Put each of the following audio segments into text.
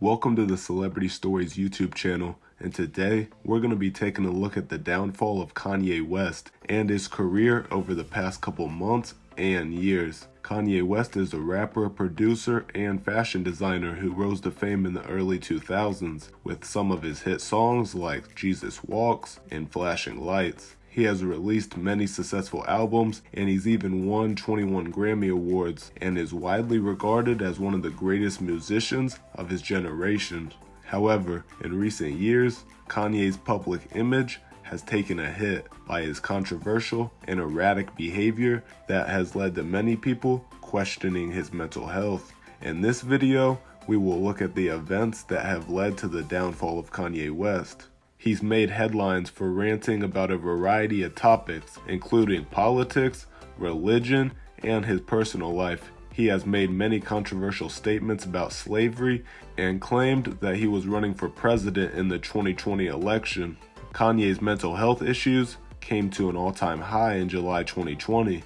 Welcome to the Celebrity Stories YouTube channel, and today we're going to be taking a look at the downfall of Kanye West and his career over the past couple months and years. Kanye West is a rapper, producer, and fashion designer who rose to fame in the early 2000s with some of his hit songs like Jesus Walks and Flashing Lights. He has released many successful albums, and he's even won 21 Grammy Awards and is widely regarded as one of the greatest musicians of his generation. However, in recent years, Kanye's public image has taken a hit by his controversial and erratic behavior that has led to many people questioning his mental health. In this video, we will look at the events that have led to the downfall of Kanye West. He's made headlines for ranting about a variety of topics, including politics, religion, and his personal life. He has made many controversial statements about slavery and claimed that he was running for president in the 2020 election. Kanye's mental health issues came to an all-time high in July 2020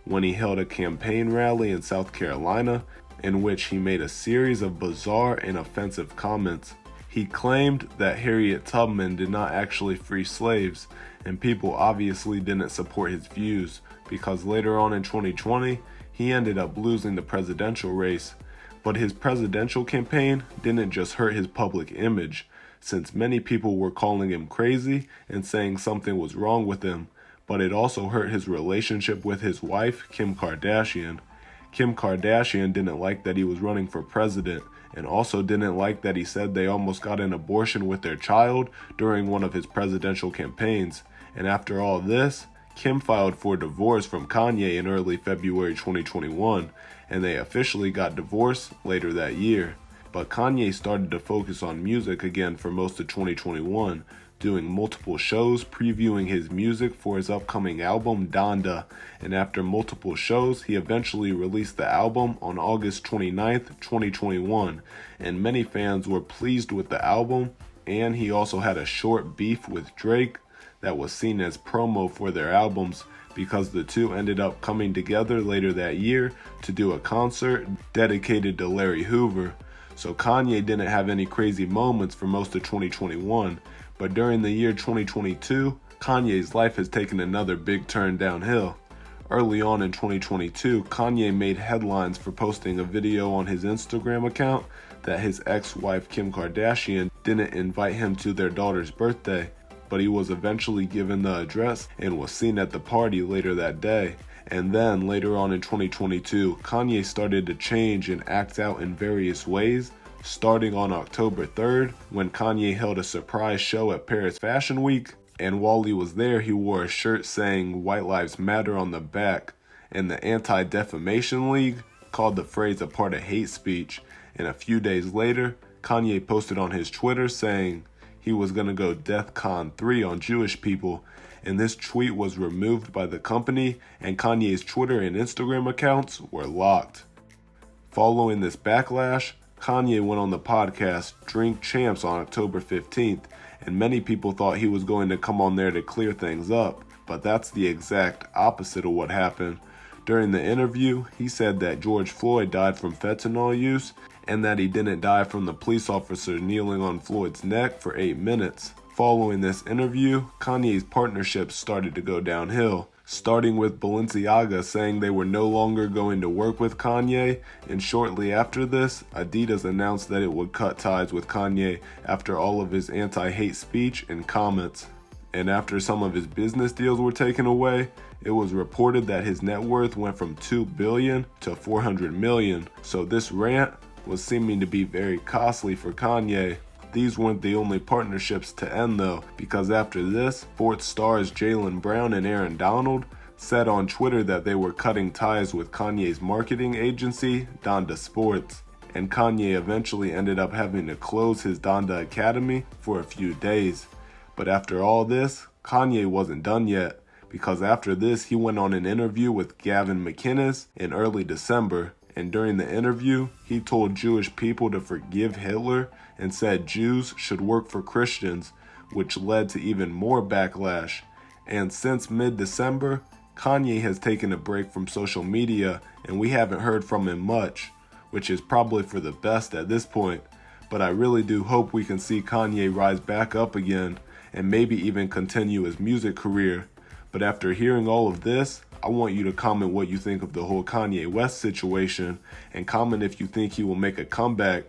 when he held a campaign rally in South Carolina in which he made a series of bizarre and offensive comments. He claimed that Harriet Tubman did not actually free slaves, and people obviously didn't support his views because later on in 2020, he ended up losing the presidential race. But his presidential campaign didn't just hurt his public image, since many people were calling him crazy and saying something was wrong with him, but it also hurt his relationship with his wife, Kim Kardashian. Kim Kardashian didn't like that he was running for president, and also didn't like that he said they almost got an abortion with their child during one of his presidential campaigns. And after all this, Kim filed for divorce from Kanye in early February 2021, and they officially got divorced later that year. But Kanye started to focus on music again for most of 2021, doing multiple shows previewing his music for his upcoming album Donda, and after multiple shows, he eventually released the album on August 29th, 2021, and many fans were pleased with the album, and he also had a short beef with Drake that was seen as promo for their albums because the two ended up coming together later that year to do a concert dedicated to Larry Hoover. So Kanye didn't have any crazy moments for most of 2021, but during the year 2022, Kanye's life has taken another big turn downhill. Early on in 2022, Kanye made headlines for posting a video on his Instagram account that his ex-wife Kim Kardashian didn't invite him to their daughter's birthday, but he was eventually given the address and was seen at the party later that day. And then later on in 2022, Kanye started to change and act out in various ways, starting on October 3rd when Kanye held a surprise show at Paris Fashion Week, and while he was there he wore a shirt saying White Lives Matter on the back, and the Anti-Defamation League called the phrase a part of hate speech. And a few days later, Kanye posted on his Twitter saying he was going to go DEFCON 3 on Jewish people, and this tweet was removed by the company, and Kanye's Twitter and Instagram accounts were locked. Following this backlash, Kanye went on the podcast Drink Champs on October 15th, and many people thought he was going to come on there to clear things up, but that's the exact opposite of what happened. During the interview, he said that George Floyd died from fentanyl use, and that he didn't die from the police officer kneeling on Floyd's neck for 8 minutes. Following this interview, Kanye's partnerships started to go downhill, starting with Balenciaga saying they were no longer going to work with Kanye, and shortly after this, Adidas announced that it would cut ties with Kanye after all of his anti-hate speech and comments. And after some of his business deals were taken away, it was reported that his net worth went from $2 billion to $400 million, so this rant was seeming to be very costly for Kanye. These weren't the only partnerships to end though, because after this, sports stars Jaylen Brown and Aaron Donald said on Twitter that they were cutting ties with Kanye's marketing agency, Donda Sports, and Kanye eventually ended up having to close his Donda Academy for a few days. But after all this, Kanye wasn't done yet, because after this he went on an interview with Gavin McInnes in early December, and during the interview, he told Jewish people to forgive Hitler and said Jews should work for Christians, which led to even more backlash. And since mid-December, Kanye has taken a break from social media and we haven't heard from him much, which is probably for the best at this point. but I really do hope we can see Kanye rise back up again and maybe even continue his music career. But after hearing all of this, I want you to comment what you think of the whole Kanye West situation, and comment if you think he will make a comeback